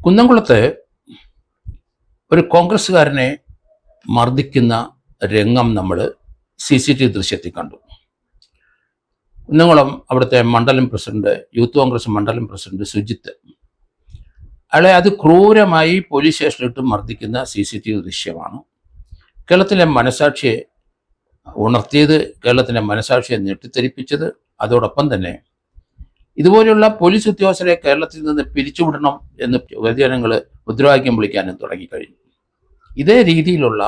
കുന്നംകുളത്ത് ഒരു കോൺഗ്രസ്സുകാരനെ മർദ്ദിക്കുന്ന രംഗം നമ്മൾ CCTV ദൃശ്യത്തിൽ കണ്ടു. കുന്നംകുളം അവിടുത്തെ മണ്ഡലം പ്രസിഡന്റ്, യൂത്ത് കോൺഗ്രസ് മണ്ഡലം പ്രസിഡന്റ് സുജിത്ത്, അയാളെ അത് ക്രൂരമായി പോലീസ് സ്റ്റേഷനിലിട്ട് മർദ്ദിക്കുന്ന CCTV ദൃശ്യമാണ്. കേരളത്തിലെ മനസാക്ഷിയെ ഉണർത്തിയത്, കേരളത്തിലെ മനസാക്ഷിയെ ഞെട്ടിത്തെരിപ്പിച്ചത്. അതോടൊപ്പം തന്നെ ഇതുപോലെയുള്ള പോലീസ് ഉദ്യോഗസ്ഥരെ കേരളത്തിൽ നിന്ന് പിരിച്ചുവിടണം എന്ന് പൊതുജനങ്ങൾ മുദ്രാവാക്യം വിളിക്കാനും തുടങ്ങിക്കഴിഞ്ഞു. ഇതേ രീതിയിലുള്ള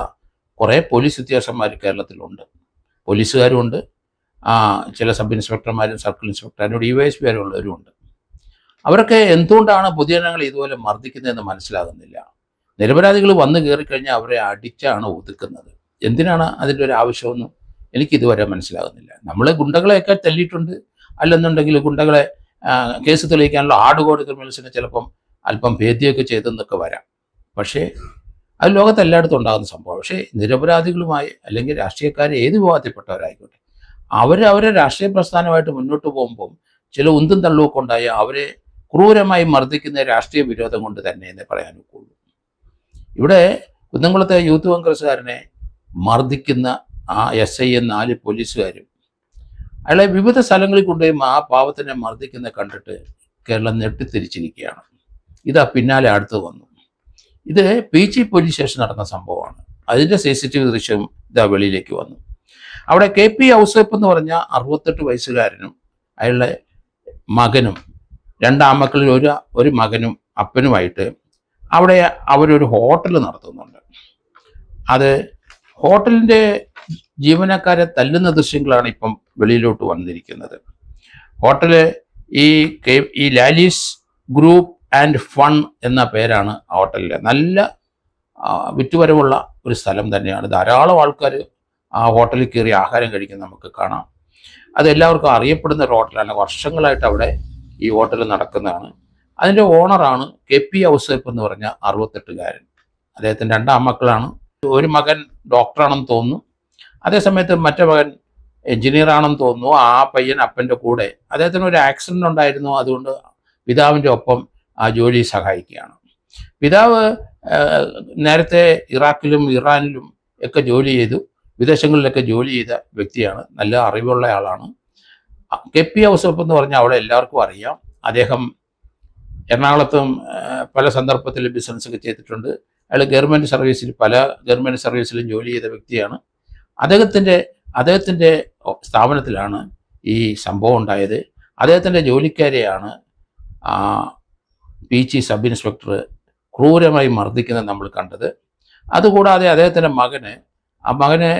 കുറേ പോലീസ് ഉദ്യോഗസ്ഥന്മാർ കേരളത്തിലുണ്ട്. പോലീസുകാരുമുണ്ട്, ചില സബ് ഇൻസ്പെക്ടർമാരും സർക്കിൾ ഇൻസ്പെക്ടർമാരും DYSP ഉള്ളവരുമുണ്ട്. അവരൊക്കെ എന്തുകൊണ്ടാണ് പൊതുജനങ്ങളെ ഇതുപോലെ മർദ്ദിക്കുന്നതെന്ന് മനസ്സിലാകുന്നില്ല. നിരപരാധികൾ വന്നു കയറിക്കഴിഞ്ഞാൽ അവരെ അടിച്ചാണ് ഒതുക്കുന്നത്. എന്തിനാണ് അതിൻ്റെ ഒരു ആവശ്യമെന്നും എനിക്കിതുവരെ മനസ്സിലാകുന്നില്ല. നമ്മൾ ഗുണ്ടകളെയൊക്കെ തല്ലിയിട്ടുണ്ട്, അല്ലെന്നുണ്ടെങ്കിൽ ഗുണ്ടകളെ കേസ് തെളിയിക്കാനുള്ള ആടുകോട് ക്രിമിനൽസിനെ ചിലപ്പം അല്പം ഭേദ്യമൊക്കെ ചെയ്തെന്നൊക്കെ വരാം. പക്ഷേ അത് ലോകത്ത് എല്ലായിടത്തും ഉണ്ടാകുന്ന സംഭവം. പക്ഷേ നിരപരാധികളുമായി അല്ലെങ്കിൽ രാഷ്ട്രീയക്കാർ ഏത് വിഭാഗത്തിൽപ്പെട്ടവരായിക്കോട്ടെ, അവരെ രാഷ്ട്രീയ പ്രസ്ഥാനമായിട്ട് മുന്നോട്ട് പോകുമ്പം ചില ഉന്തും തള്ളുമൊക്കെ ഉണ്ടായി അവരെ ക്രൂരമായി മർദ്ദിക്കുന്ന രാഷ്ട്രീയ വിരോധം കൊണ്ട് തന്നെ എന്നേ പറയാനൊക്കുള്ളൂ. ഇവിടെ കുന്നംകുളത്തെ യൂത്ത് കോൺഗ്രസ്സുകാരനെ മർദ്ദിക്കുന്ന SI 4 പോലീസുകാരും അയാളെ വിവിധ സ്ഥലങ്ങളിൽ കൊണ്ടുപോയി ആ പാവത്തിനെ മർദ്ദിക്കുന്ന കണ്ടിട്ട് കേരളം ഞെട്ടിത്തിരിച്ചിരിക്കുകയാണ്. ഇതാ പിന്നാലെ അടുത്ത് വന്നു. ഇത് PG പോലീസ് സ്റ്റേഷൻ നടന്ന സംഭവമാണ്. അതിൻ്റെ CCTV ദൃശ്യം ഇതാ വെളിയിലേക്ക് വന്നു. അവിടെ KP ഔസേപ്പ് എന്ന് പറഞ്ഞ 68 വയസ്സുകാരനും അയാളുടെ മകനും, 2 ആൺമക്കളിൽ ഒരു മകനും അപ്പനുമായിട്ട് അവിടെ അവരൊരു ഹോട്ടൽ നടത്തുന്നുണ്ട്. അത് ഹോട്ടലിൻ്റെ ജീവനക്കാരെ തല്ലുന്ന ദൃശ്യങ്ങളാണ് ഇപ്പം വെളിയിലോട്ട് വന്നിരിക്കുന്നത്. ഹോട്ടല് ഈ ലാലീസ് ഗ്രൂപ്പ് ആൻഡ് ഫൺ എന്ന പേരാണ് ഹോട്ടലിലെ. നല്ല വിറ്റുവരവുള്ള ഒരു സ്ഥലം തന്നെയാണ്. ധാരാളം ആൾക്കാർ ആ ഹോട്ടലിൽ കയറി ആഹാരം കഴിക്കുന്നത് നമുക്ക് കാണാം. അത് എല്ലാവർക്കും അറിയപ്പെടുന്ന ഒരു ഹോട്ടലാണ്. വർഷങ്ങളായിട്ട് അവിടെ ഈ ഹോട്ടൽ നടക്കുന്നതാണ്. അതിൻ്റെ ഓണറാണ് KP ഔസേപ്പ് എന്ന് പറഞ്ഞ 68കാരൻ. അദ്ദേഹത്തിന് 2 ആൺമക്കളാണ്. ഒരു മകൻ ഡോക്ടറാണെന്ന് തോന്നുന്നു, അതേസമയത്ത് മറ്റേ മകൻ എഞ്ചിനീയറാണെന്ന് തോന്നുന്നു. ആ പയ്യൻ അപ്പൻ്റെ കൂടെ, അദ്ദേഹത്തിന് ഒരു ആക്സിഡൻ്റ് ഉണ്ടായിരുന്നു, അതുകൊണ്ട് പിതാവിൻ്റെ ഒപ്പം ആ ജോലി സഹായിക്കുകയാണ്. പിതാവ് നേരത്തെ ഇറാഖിലും ഇറാനിലും ഒക്കെ ജോലി ചെയ്തു, വിദേശങ്ങളിലൊക്കെ ജോലി ചെയ്ത വ്യക്തിയാണ്, നല്ല അറിവുള്ള ആളാണ്. KP ഔസേപ്പ് എന്ന് പറഞ്ഞാൽ അവിടെ എല്ലാവർക്കും അറിയാം. അദ്ദേഹം എറണാകുളത്തും പല സന്ദർഭത്തിൽ ബിസിനസ്സൊക്കെ ചെയ്തിട്ടുണ്ട്. അയാൾ പല ഗവൺമെൻറ് സർവീസിലും ജോലി ചെയ്ത വ്യക്തിയാണ്. അദ്ദേഹത്തിൻ്റെ സ്ഥാപനത്തിലാണ് ഈ സംഭവം ഉണ്ടായത്. അദ്ദേഹത്തിൻ്റെ ജോലിക്കാരെയാണ് PG സബ് ഇൻസ്പെക്ടർ ക്രൂരമായി മർദ്ദിക്കുന്നത് നമ്മൾ കണ്ടത്. അതുകൂടാതെ അദ്ദേഹത്തിൻ്റെ മകന്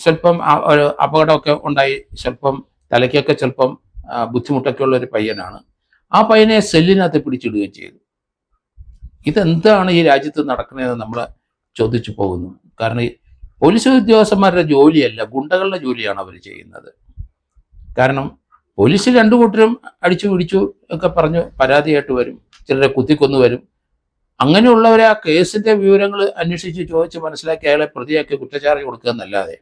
സ്വല്പം ഒരു അപകടമൊക്കെ ഉണ്ടായി, സ്വല്പം തലയ്ക്കൊക്കെ സ്വല്പം ബുദ്ധിമുട്ടൊക്കെ ഉള്ള ഒരു പയ്യനാണ്. ആ പയ്യനെ സെല്ലിനകത്ത് പിടിച്ചിടുകയും ചെയ്തു. ഇതെന്താണ് ഈ രാജ്യത്ത് നടക്കുന്നതെന്ന് നമ്മൾ ചോദിച്ചു പോകുന്നു. കാരണം ഈ പോലീസ് ഉദ്യോഗസ്ഥന്മാരുടെ ജോലിയല്ല, ഗുണ്ടകളുടെ ജോലിയാണ് അവർ ചെയ്യുന്നത്. കാരണം പോലീസ് 2 കൂട്ടരും അടിച്ചു പിടിച്ചു ഒക്കെ പറഞ്ഞ് പരാതിയായിട്ട് വരും, ചിലരെ കുത്തിക്കൊന്നു വരും. അങ്ങനെയുള്ളവരെ ആ കേസിൻ്റെ വിവരങ്ങൾ അന്വേഷിച്ച് ചോദിച്ച് മനസ്സിലാക്കി അയാളെ പ്രതിയാക്കി കുറ്റച്ചാർജ് കൊടുക്കുക എന്നല്ലാതെ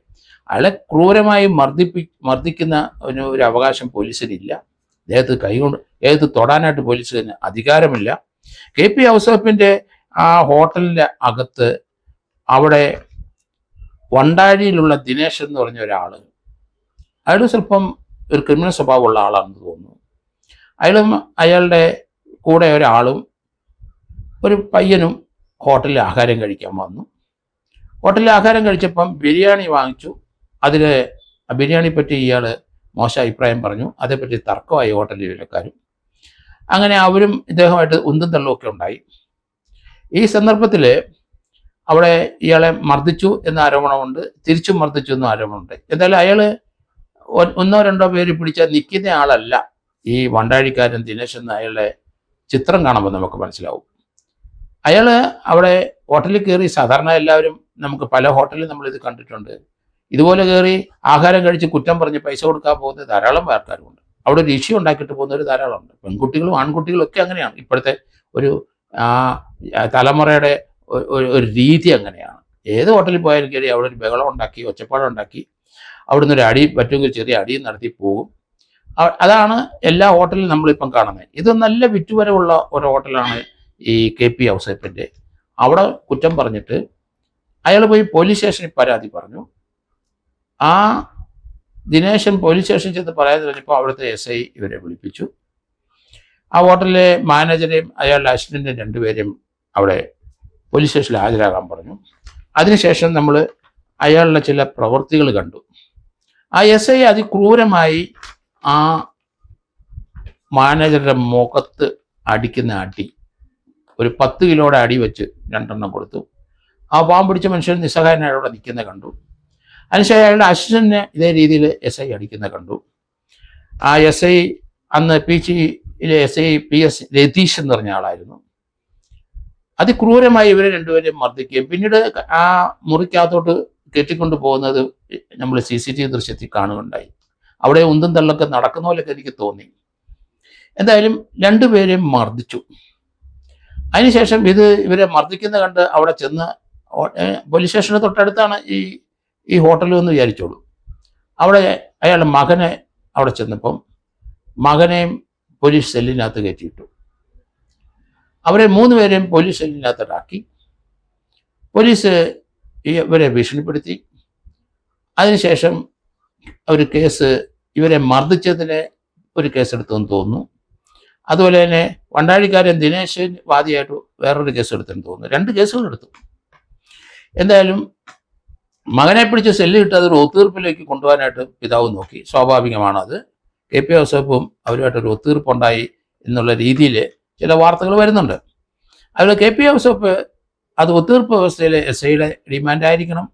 അയാളെ ക്രൂരമായി മർദ്ദിക്കുന്ന ഒരു അവകാശം പോലീസിനില്ല. ദേഹത്ത് തൊടാനായിട്ട് പോലീസിന് അധികാരമില്ല. KP ഔസേപ്പിൻ്റെ ആ ഹോട്ടലിൻ്റെ അകത്ത് അവിടെ വണ്ടാഴിയിലുള്ള ദിനേശ് എന്ന് പറഞ്ഞ ഒരാൾ, അയാൾ സ്വല്പം ഒരു ക്രിമിനൽ സ്വഭാവമുള്ള ആളാണെന്ന് തോന്നുന്നു. അയാളുടെ കൂടെ ഒരാളും ഒരു പയ്യനും ഹോട്ടലിൽ ആഹാരം കഴിക്കാൻ വന്നു. ഹോട്ടലിൽ ആഹാരം കഴിച്ചപ്പം ബിരിയാണി വാങ്ങിച്ചു. അതിൽ ബിരിയാണി പറ്റി ഇയാൾ മോശം അഭിപ്രായം പറഞ്ഞു. അതേപ്പറ്റി തർക്കമായി ഹോട്ടൽ ജീവനക്കാരും. അങ്ങനെ അവരും ഇദ്ദേഹമായിട്ട് ഉന്തും തള്ളുമൊക്കെ ഉണ്ടായി. ഈ സന്ദർഭത്തിൽ അവിടെ ഇയാളെ മർദ്ദിച്ചു എന്ന ആരോപണമുണ്ട്, തിരിച്ചും മർദ്ദിച്ചു എന്ന ആരോപണമുണ്ട്. എന്തായാലും അയാൾ 1-2 പേര് പിടിച്ചാൽ നിൽക്കുന്ന ആളല്ല ഈ വണ്ടാഴിക്കാരൻ ദിനേശ് എന്ന അയാളുടെ ചിത്രം കാണുമ്പോൾ നമുക്ക് മനസ്സിലാവും. അയാൾ അവിടെ ഹോട്ടലിൽ കയറി, സാധാരണ എല്ലാവരും നമുക്ക് പല ഹോട്ടലിൽ നമ്മളിത് കണ്ടിട്ടുണ്ട്, ഇതുപോലെ കയറി ആഹാരം കഴിച്ച് കുറ്റം പറഞ്ഞ് പൈസ കൊടുക്കാൻ പോകുന്ന ധാരാളം ആൾക്കാരുണ്ട്. അവിടെ ഒരു ഇഷ്യൂ ഉണ്ടാക്കിയിട്ട് പോകുന്നവർ ധാരാളമുണ്ട്. പെൺകുട്ടികളും ആൺകുട്ടികളും ഒക്കെ അങ്ങനെയാണ്. ഇപ്പോഴത്തെ ഒരു തലമുറയുടെ ഒരു രീതി അങ്ങനെയാണ്. ഏത് ഹോട്ടലിൽ പോയാലും കയറി അവിടെ ഒരു ബഹളം ഉണ്ടാക്കി, ഒച്ചപ്പാടം ഉണ്ടാക്കി, അവിടുന്ന് ഒരു അടി പറ്റുമെങ്കിൽ ചെറിയ അടിയും നടത്തി പോകും. അതാണ് എല്ലാ ഹോട്ടലിലും നമ്മളിപ്പം കാണുന്നത്. ഇത് നല്ല വിറ്റുവരവുള്ള ഒരു ഹോട്ടലാണ് ഈ KP ഔസേപ്പിൻ്റെ. അവിടെ കുറ്റം പറഞ്ഞിട്ട് അയാൾ പോയി പോലീസ് സ്റ്റേഷനിൽ പരാതി പറഞ്ഞു. ആ ദിനേശൻ പോലീസ് സ്റ്റേഷനിൽ ചെന്ന് പരാതി പറഞ്ഞപ്പോൾ അവിടുത്തെ SI ഇവരെ വിളിപ്പിച്ചു. ആ ഹോട്ടലിലെ മാനേജരെയും അയാളുടെ അസിസ്റ്റന്റിനെയും രണ്ടുപേരെയും അവിടെ പോലീസ് സ്റ്റേഷനിൽ ഹാജരാകാൻ പറഞ്ഞു. അതിനുശേഷം നമ്മൾ അയാളുടെ ചില പ്രവൃത്തികൾ കണ്ടു. ആ SI അതിക്രൂരമായി ആ മാനേജറുടെ മുഖത്ത് അടിക്കുന്ന അടി, ഒരു 10 കിലോയുടെ അടി വെച്ച് 2 എണ്ണം കൊടുത്തു. ആ പാവം പിടിച്ച മനുഷ്യൻ നിസ്സഹായനായി അവിടെ നിൽക്കുന്ന കണ്ടു. അതിനുശേഷം അയാളുടെ അസിസ്റ്റന്റിനെ ഇതേ രീതിയിൽ SI അടിക്കുന്ന കണ്ടു. ആ SI അന്ന് പീച്ചിയിലെ SI PS രതീഷ് എന്ന് പറഞ്ഞ ആളായിരുന്നു. അതിക്രൂരമായി ഇവരെ രണ്ടുപേരെയും മർദ്ദിക്കുകയും പിന്നീട് ആ മുറിക്കകത്തോട്ട് കെട്ടിക്കൊണ്ടു പോകുന്നത് നമ്മൾ CCTV ദൃശ്യത്തിൽ കാണുകയുണ്ടായി. അവിടെ ഉന്തും തള്ളൊക്കെ നടക്കുന്ന പോലെയൊക്കെ എനിക്ക് തോന്നി. എന്തായാലും രണ്ടുപേരെയും മർദ്ദിച്ചു. അതിനുശേഷം ഇവരെ മർദ്ദിക്കുന്ന കണ്ട് അവിടെ ചെന്ന്, പോലീസ് സ്റ്റേഷന് തൊട്ടടുത്താണ് ഈ ഹോട്ടലിൽ എന്ന് വിചാരിച്ചോളൂ. അവിടെ അയാളുടെ മകനെ അവിടെ ചെന്നപ്പം മകനെയും പോലീസ് സെല്ലിനകത്ത് കയറ്റിയിട്ടു. അവരെ 3 പേരെയും പോലീസ് സെല്ലിനകത്തോട്ടാക്കി. പോലീസ് ഇവരെ ഭീഷണിപ്പെടുത്തി. അതിനുശേഷം ഒരു കേസ്, ഇവരെ മർദ്ദിച്ചതിന് ഒരു കേസെടുത്തെന്ന് തോന്നുന്നു. അതുപോലെ തന്നെ വണ്ടാഴിക്കാരൻ ദിനേശ് വാദിയായിട്ട് വേറൊരു കേസ് എടുത്തെന്ന് തോന്നുന്നു. 2 കേസുകൾ എടുത്തു. എന്തായാലും മകനെ പിടിച്ച് സെല്ലിട്ട് അതൊരു ഒത്തീർപ്പിലേക്ക് കൊണ്ടുപോകാനായിട്ട് പിതാവ് നോക്കി. സ്വാഭാവികമാണ് അത്. KP ഔസേപ്പും അവരുമായിട്ടൊരു ഒത്തീർപ്പുണ്ടായി എന്നുള്ള രീതിയിൽ ചില വാർത്തകൾ വരുന്നുണ്ട്. അതിൽ KP ഔസേപ്പ് അത് ഒത്തീർപ്പ് വ്യവസ്ഥയിൽ SIയുടെ ഡിമാൻഡായിരിക്കണം.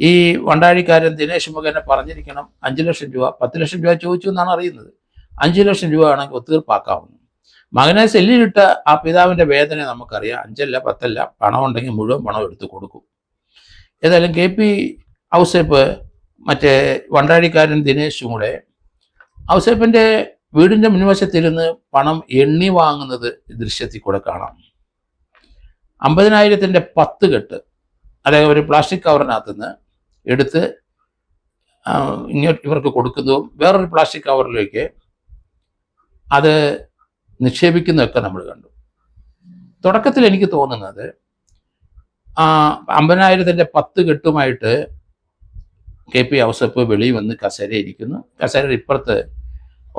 ഈ വണ്ടാഴിക്കാരൻ ദിനേശ് മകനെ പറഞ്ഞിരിക്കണം 5 ലക്ഷം രൂപ, 10 ലക്ഷം രൂപ ചോദിച്ചു എന്നാണ് അറിയുന്നത്. 5 ലക്ഷം രൂപ ആണെങ്കിൽ ഒത്തീർപ്പാക്കാവുന്നു. മകനെ സെല്ലിലിട്ട ആ പിതാവിൻ്റെ വേദന നമുക്കറിയാം. 5 അല്ല 10 അല്ല, പണം ഉണ്ടെങ്കിൽ മുഴുവൻ പണം എടുത്ത് കൊടുക്കും. ഏതായാലും KP ഔസേപ്പ് മറ്റേ വണ്ടാഴിക്കാരൻ ദിനേശും കൂടെ ഔസേപ്പിൻ്റെ വീടിൻ്റെ മുൻവശത്തിരുന്ന് പണം എണ്ണി വാങ്ങുന്നത് ദൃശ്യത്തിൽ കൂടെ കാണാം. 50,000-ൻ്റെ 10 കെട്ട് അതായത് ഒരു പ്ലാസ്റ്റിക് കവറിനകത്ത് നിന്ന് എടുത്ത് ഇങ്ങോട്ട് ഇവർക്ക് കൊടുക്കുന്നതും വേറൊരു പ്ലാസ്റ്റിക് കവറിലേക്ക് അത് നിക്ഷേപിക്കുന്നതൊക്കെ നമ്മൾ കണ്ടു. തുടക്കത്തിൽ എനിക്ക് തോന്നുന്നത് 50,000-ൻ്റെ 10 കെട്ടുമായിട്ട് KP ഔസേപ്പ് വെളിയിൽ വന്ന് കസേരയിരിക്കുന്നു. കസേരയുടെ ഇപ്പുറത്ത്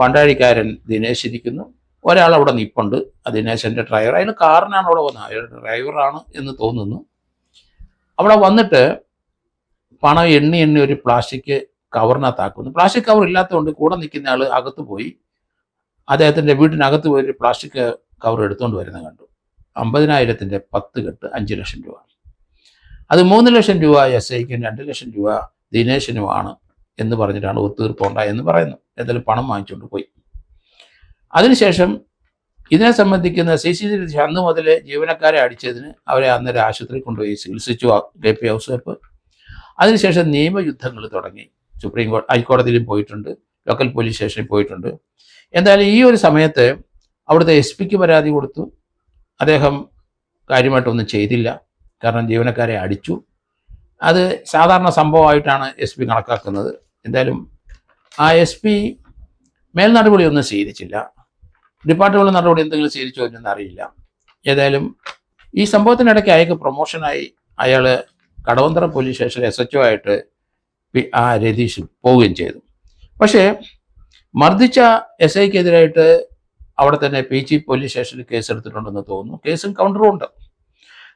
വണ്ടാഴിക്കാരൻ ദിനേശ് ഇരിക്കുന്നു. ഒരാൾ അവിടെ നിൽപ്പുണ്ട്, ദിനേശൻ്റെ ഡ്രൈവർ. അതിന് കാറിനാണ് അവിടെ വന്നത്, അയാളുടെ ഡ്രൈവറാണ് എന്ന് തോന്നുന്നു. അവിടെ വന്നിട്ട് പണം എണ്ണി ഒരു പ്ലാസ്റ്റിക് കവറിനകത്താക്കുന്നു. പ്ലാസ്റ്റിക് കവർ ഇല്ലാത്തതുകൊണ്ട് കൂടെ നിൽക്കുന്ന ആൾ അകത്ത് പോയി അദ്ദേഹത്തിൻ്റെ വീട്ടിനകത്ത് പോയി ഒരു പ്ലാസ്റ്റിക് കവർ എടുത്തുകൊണ്ട് വരുന്നത് കണ്ടു. 50,000-ൻ്റെ 10 കെട്ട് 5 ലക്ഷം രൂപ. അത് 3 ലക്ഷം രൂപ SIക്കും 2 ലക്ഷം രൂപ ദിനേശിനുമാണ് എന്ന് പറഞ്ഞിട്ടാണ് ഒത്തീർപ്പുണ്ടായെന്ന് പറയുന്നു. ഏതായാലും പണം വാങ്ങിച്ചുകൊണ്ട് പോയി. അതിനുശേഷം ഇതിനെ സംബന്ധിക്കുന്ന CCTV അന്ന് മുതൽ ജീവനക്കാരെ അടിച്ചതിന് അവരെ അന്നേരം ആശുപത്രിയിൽ കൊണ്ടുപോയി ചികിത്സിച്ചു KP ഔസേപ്പ്. അതിനുശേഷം നിയമയുദ്ധങ്ങൾ തുടങ്ങി. ഹൈക്കോടതിയിലും പോയിട്ടുണ്ട്, ലോക്കൽ പോലീസ് സ്റ്റേഷനിൽ പോയിട്ടുണ്ട്. എന്തായാലും ഈ ഒരു സമയത്ത് അവിടുത്തെ SPക്ക് പരാതി കൊടുത്തു. അദ്ദേഹം കാര്യമായിട്ടൊന്നും ചെയ്തില്ല, കാരണം ജീവനക്കാരെ അടിച്ചു. അത് സാധാരണ സംഭവമായിട്ടാണ് SP കണക്കാക്കുന്നത്. എന്തായാലും ആ SP മേൽ നടപടിയൊന്നും സ്വീകരിച്ചില്ല. ഡിപ്പാർട്ട്മെന്റ് നടപടി എന്തെങ്കിലും സ്വീകരിച്ചോ എന്നൊന്നും അറിയില്ല. ഏതായാലും ഈ സംഭവത്തിനിടയ്ക്ക് അയാൾക്ക് പ്രൊമോഷനായി അയാൾ കടവന്തറ പോലീസ് സ്റ്റേഷനിൽ SHO ആയിട്ട് ആ രതീഷ് പോവുകയും ചെയ്തു. പക്ഷേ മർദ്ദിച്ച SIക്കെതിരായിട്ട് അവിടെ തന്നെ പീച്ചി പോലീസ് സ്റ്റേഷനിൽ കേസെടുത്തിട്ടുണ്ടെന്ന് തോന്നുന്നു. കേസും കൗണ്ടറും ഉണ്ട്.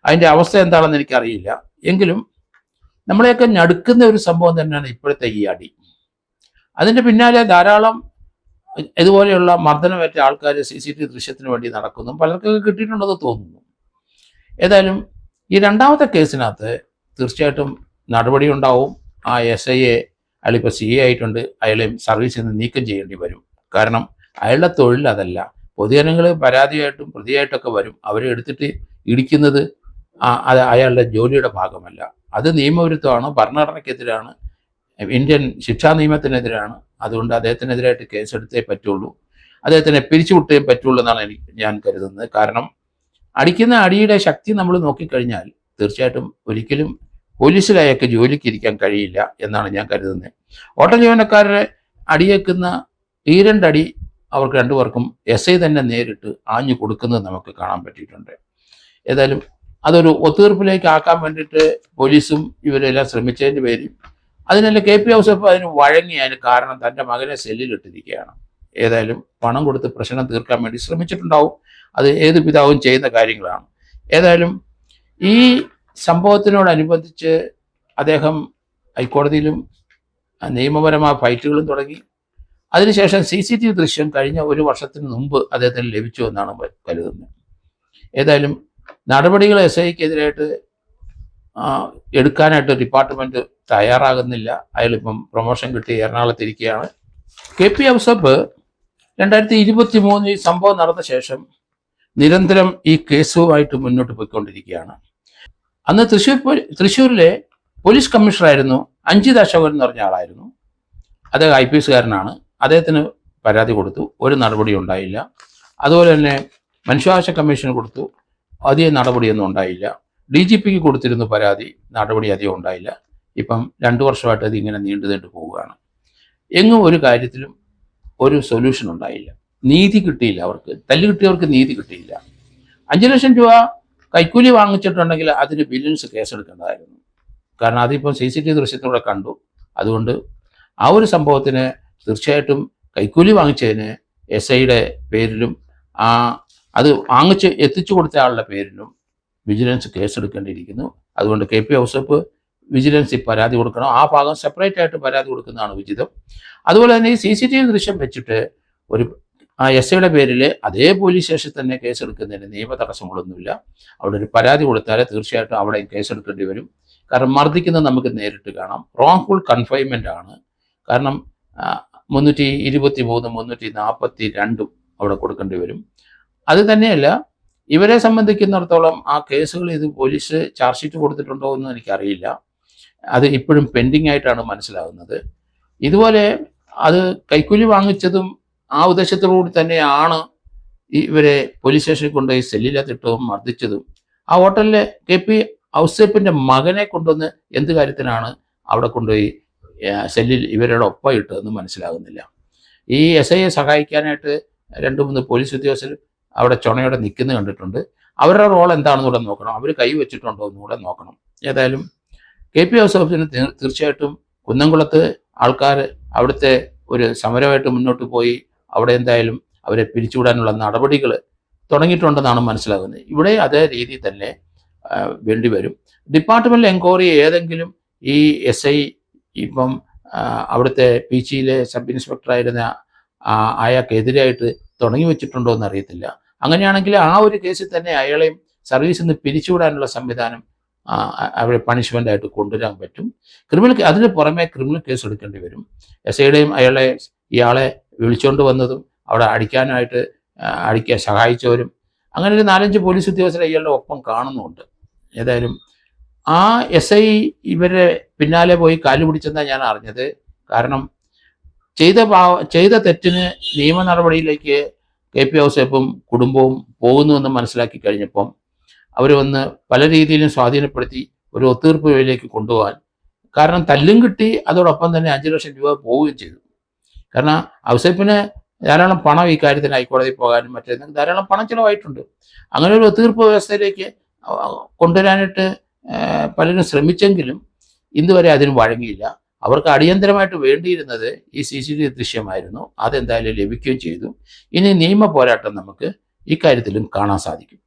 അതിൻ്റെ അവസ്ഥ എന്താണെന്ന് എനിക്കറിയില്ല. എങ്കിലും നമ്മളെയൊക്കെ ഞടുക്കുന്ന ഒരു സംഭവം തന്നെയാണ് ഇപ്പോഴത്തെ ഈ അടി. അതിൻ്റെ പിന്നാലെ ധാരാളം ഇതുപോലെയുള്ള മർദ്ദനമേറ്റ ആൾക്കാർ CCTV ദൃശ്യത്തിന് വേണ്ടി നടക്കുന്നു. പലർക്കൊക്കെ കിട്ടിയിട്ടുണ്ടെന്ന് തോന്നുന്നു. ഏതായാലും ഈ രണ്ടാമത്തെ കേസിനകത്ത് തീർച്ചയായിട്ടും നടപടി ഉണ്ടാവും. ആ SIയെ അയാളിപ്പോൾ CA ആയിട്ടുണ്ട്, അയാളെ സർവീസിൽ നിന്ന് നീക്കം ചെയ്യേണ്ടി വരും. കാരണം അയാളുടെ തൊഴിൽ അതല്ല. പൊതുജനങ്ങൾ പരാതിയായിട്ടും പ്രതിയായിട്ടൊക്കെ വരും. അവരെ എടുത്തിട്ട് ഇടിക്കുന്നത് അത് അയാളുടെ ജോലിയുടെ ഭാഗമല്ല. അത് നിയമവിരുദ്ധമാണ്, ഭരണഘടനയ്ക്കെതിരാണ്, ഇന്ത്യൻ ശിക്ഷാ നിയമത്തിനെതിരാണ്. അതുകൊണ്ട് അദ്ദേഹത്തിനെതിരായിട്ട് കേസെടുത്തേ പറ്റുള്ളൂ, അദ്ദേഹത്തിനെ പിരിച്ചുവിട്ടേ പറ്റുള്ളൂ എന്നാണ് ഞാൻ കരുതുന്നത്. കാരണം അടിക്കുന്ന അടിയുടെ ശക്തി നമ്മൾ നോക്കിക്കഴിഞ്ഞാൽ തീർച്ചയായിട്ടും ഒരിക്കലും പോലീസിൽ അയാൾക്ക് ജോലിക്ക് ഇരിക്കാൻ കഴിയില്ല എന്നാണ് ഞാൻ കരുതുന്നത്. ഓട്ടോ ജീവനക്കാരെ അടിയേക്കുന്ന ഈ 2 അടി അവർക്ക് 2 പേർക്കും SI തന്നെ നേരിട്ട് ആഞ്ഞു കൊടുക്കുന്നത് നമുക്ക് കാണാൻ പറ്റിയിട്ടുണ്ട്. ഏതായാലും അതൊരു ഒത്തുതീർപ്പിലേക്ക് ആക്കാൻ വേണ്ടിയിട്ട് പോലീസും ഇവരെല്ലാം ശ്രമിച്ചതിൻ്റെ പേരിൽ അതിനെല്ലാം കെ പി ഔസേപ്പ് അതിന് വഴങ്ങി. അതിന് കാരണം തൻ്റെ മകനെ സെല്ലിലിട്ടിരിക്കുകയാണ്. ഏതായാലും പണം കൊടുത്ത് പ്രശ്നം തീർക്കാൻ വേണ്ടി ശ്രമിച്ചിട്ടുണ്ടാവും. അത് ഏത് പിതാവും ചെയ്യുന്ന കാര്യങ്ങളാണ്. ഏതായാലും ഈ സംഭവത്തിനോടനുബന്ധിച്ച് അദ്ദേഹം ഹൈക്കോടതിയിലും നിയമപരമായ ഫൈറ്റുകളും തുടങ്ങി. അതിനുശേഷം CCTV ദൃശ്യം കഴിഞ്ഞ ഒരു വർഷത്തിന് മുമ്പ് അദ്ദേഹത്തിന് ലഭിച്ചു എന്നാണ് കരുതുന്നത്. ഏതായാലും നടപടികൾ SIക്കെതിരായിട്ട് എടുക്കാനായിട്ട് ഡിപ്പാർട്ട്മെന്റ് തയ്യാറാകുന്നില്ല. അയാളിപ്പം പ്രൊമോഷൻ കിട്ടി എറണാകുളത്തിരിക്കുകയാണ്. KP ഔസേപ്പ് 2023 ഈ സംഭവം നടന്ന ശേഷം നിരന്തരം ഈ കേസുമായിട്ട് മുന്നോട്ട് പോയിക്കൊണ്ടിരിക്കുകയാണ്. അന്ന് തൃശ്ശൂരിലെ പോലീസ് കമ്മീഷണറായിരുന്നു അഞ്ജിത് അശോകൻ എന്ന് പറഞ്ഞ ആളായിരുന്നു. അദ്ദേഹം IPS കാരനാണ്. അദ്ദേഹത്തിന് പരാതി കൊടുത്തു, ഒരു നടപടി ഉണ്ടായില്ല. അതുപോലെ തന്നെ മനുഷ്യാവകാശ കമ്മീഷന് കൊടുത്തു, അധികം നടപടിയൊന്നും ഉണ്ടായില്ല. DGPക്ക് കൊടുത്തിരുന്നു പരാതി, നടപടി അധികം ഉണ്ടായില്ല. ഇപ്പം 2 വർഷമായിട്ട് അത് ഇങ്ങനെ നീണ്ടു പോവുകയാണ്. എങ്ങും ഒരു കാര്യത്തിലും ഒരു സൊല്യൂഷൻ ഉണ്ടായില്ല. നീതി കിട്ടിയില്ല. അവർക്ക് തല്ലുകിട്ടിയവർക്ക് നീതി കിട്ടിയില്ല. 5 ലക്ഷം രൂപ കൈക്കൂലി വാങ്ങിച്ചിട്ടുണ്ടെങ്കിൽ അതിന് ബില്യൻസ് കേസെടുക്കേണ്ടതായിരുന്നു. കാരണം അതിപ്പം CCTV ദൃശ്യത്തിലൂടെ കണ്ടു. അതുകൊണ്ട് ആ ഒരു സംഭവത്തിന് തീർച്ചയായിട്ടും കൈക്കൂലി വാങ്ങിച്ചതിന് SIയുടെ പേരിലും അത് വാങ്ങിച്ച് എത്തിച്ചു കൊടുത്ത ആളുടെ പേരിലും വിജിലൻസ് കേസെടുക്കേണ്ടിയിരിക്കുന്നു. അതുകൊണ്ട് KP ഔസേപ്പ് വിജിലൻസിൽ പരാതി കൊടുക്കണം. ആ ഭാഗം സെപ്പറേറ്റ് ആയിട്ട് പരാതി കൊടുക്കുന്നതാണ് ഉചിതം. അതുപോലെ തന്നെ ഈ CCTV ദൃശ്യം വെച്ചിട്ട് ഒരു SIയുടെ പേരിൽ അതേ പോലീസ് സ്റ്റേഷനിൽ തന്നെ കേസെടുക്കുന്നതിന് നിയമ തടസ്സങ്ങളൊന്നുമില്ല. അവിടെ ഒരു പരാതി കൊടുത്താൽ തീർച്ചയായിട്ടും അവിടെ കേസെടുക്കേണ്ടി വരും. കാരണം മർദ്ദിക്കുന്നത് നമുക്ക് നേരിട്ട് കാണാം. റോങ്ഫുൾ കൺഫൈൻമെൻ്റ് ആണ്. കാരണം 323, 342 അവിടെ കൊടുക്കേണ്ടി വരും. അത് തന്നെയല്ല, ഇവരെ സംബന്ധിക്കുന്നിടത്തോളം ആ കേസുകൾ ഇത് പോലീസ് ചാർജ് ഷീറ്റ് കൊടുത്തിട്ടുണ്ടോ എന്ന് എനിക്കറിയില്ല. അത് ഇപ്പോഴും പെൻഡിങ് ആയിട്ടാണ് മനസ്സിലാകുന്നത്. ഇതുപോലെ അത് കൈക്കൂലി വാങ്ങിച്ചതും ആ ഉദ്ദേശത്തോടുകൂടി തന്നെയാണ് ഇവരെ പോലീസ് സ്റ്റേഷനിൽ കൊണ്ടുപോയി സെല്ലിലത്തിട്ടതും മർദ്ദിച്ചതും. ആ ഹോട്ടലിലെ KP ഔസേപ്പിൻ്റെ മകനെ കൊണ്ടുവന്ന് എന്ത് കാര്യത്തിനാണ് അവിടെ കൊണ്ടുപോയി സെല്ലിൽ ഇവരുടെ ഒപ്പം ഇട്ടതെന്ന് മനസ്സിലാകുന്നില്ല. ഈ SIയെ സഹായിക്കാനായിട്ട് 2-3 പോലീസ് ഉദ്യോഗസ്ഥർ അവിടെ ചുണയോടെ നിൽക്കുന്നത് കണ്ടിട്ടുണ്ട്. അവരുടെ റോൾ എന്താണെന്ന് കൂടെ നോക്കണം. അവർ കൈ വെച്ചിട്ടുണ്ടോ എന്ന് കൂടെ നോക്കണം. ഏതായാലും KP ഔസേപ്പിന് തീർച്ചയായിട്ടും കുന്നംകുളത്ത് ആൾക്കാർ അവിടുത്തെ ഒരു സമരമായിട്ട് മുന്നോട്ട് പോയി അവിടെ എന്തായാലും അവരെ പിരിച്ചുവിടാനുള്ള നടപടികൾ തുടങ്ങിയിട്ടുണ്ടെന്നാണ് മനസ്സിലാകുന്നത്. ഇവിടെ അതേ രീതിയിൽ തന്നെ വേണ്ടിവരും. ഡിപ്പാർട്ട്മെൻറ്റൽ എൻക്വയറി ഏതെങ്കിലും ഈ SI ഇപ്പം അവിടുത്തെ പീച്ചിയിലെ സബ് ഇൻസ്പെക്ടറായിരുന്ന അയാൾക്കെതിരായിട്ട് തുടങ്ങി വെച്ചിട്ടുണ്ടോ എന്ന് അറിയത്തില്ല. അങ്ങനെയാണെങ്കിൽ ആ ഒരു കേസിൽ തന്നെ അയാളെയും സർവീസിൽ നിന്ന് പിരിച്ചുവിടാനുള്ള സംവിധാനം അവരെ പണിഷ്മെൻ്റായിട്ട് കൊണ്ടുവരാൻ പറ്റും. അതിന് പുറമെ ക്രിമിനൽ കേസ് എടുക്കേണ്ടി വരും. SIയുടെയും ഇയാളെ വിളിച്ചുകൊണ്ട് വന്നതും അവിടെ അടിക്കാൻ സഹായിച്ചവരും അങ്ങനെ ഒരു 4-5 പോലീസ് ഉദ്യോഗസ്ഥരെ ഇയാളുടെ ഒപ്പം കാണുന്നുമുണ്ട്. ഏതായാലും ആ SI ഇവരെ പിന്നാലെ പോയി കാലു പിടിച്ചെന്നാണ് ഞാൻ അറിഞ്ഞത്. കാരണം ചെയ്ത തെറ്റിന് നിയമ നടപടിയിലേക്ക് KP ഔസേപ്പും കുടുംബവും പോകുന്നുവെന്ന് മനസ്സിലാക്കി കഴിഞ്ഞപ്പം അവർ വന്ന് പല രീതിയിലും സ്വാധീനപ്പെടുത്തി ഒരു ഒത്തീർപ്പ് വഴിയിലേക്ക് കൊണ്ടുപോകാൻ. കാരണം തല്ലും കിട്ടി, അതോടൊപ്പം തന്നെ 5 ലക്ഷം രൂപ പോവുകയും ചെയ്തു. കാരണം ഔസേപ്പിന് ധാരാളം പണം ഈ കാര്യത്തിന് ഹൈക്കോടതിയിൽ പോകാനും മറ്റേതെങ്കിലും ധാരാളം പണം ചിലവായിട്ടുണ്ട്. അങ്ങനെ ഒരു ഒത്തീർപ്പ് വ്യവസ്ഥയിലേക്ക് കൊണ്ടുവരാനായിട്ട് പലരും ശ്രമിച്ചെങ്കിലും ഇന്നുവരെ അതിന് വഴങ്ങിയില്ല. അവർക്ക് അടിയന്തരമായിട്ട് വേണ്ടിയിരുന്നത് ഈ CCTV ദൃശ്യമായിരുന്നു. അതെന്തായാലും ലഭിക്കുകയും ചെയ്തു. ഇനി നിയമ പോരാട്ടം നമുക്ക് ഇക്കാര്യത്തിലും കാണാൻ സാധിക്കും.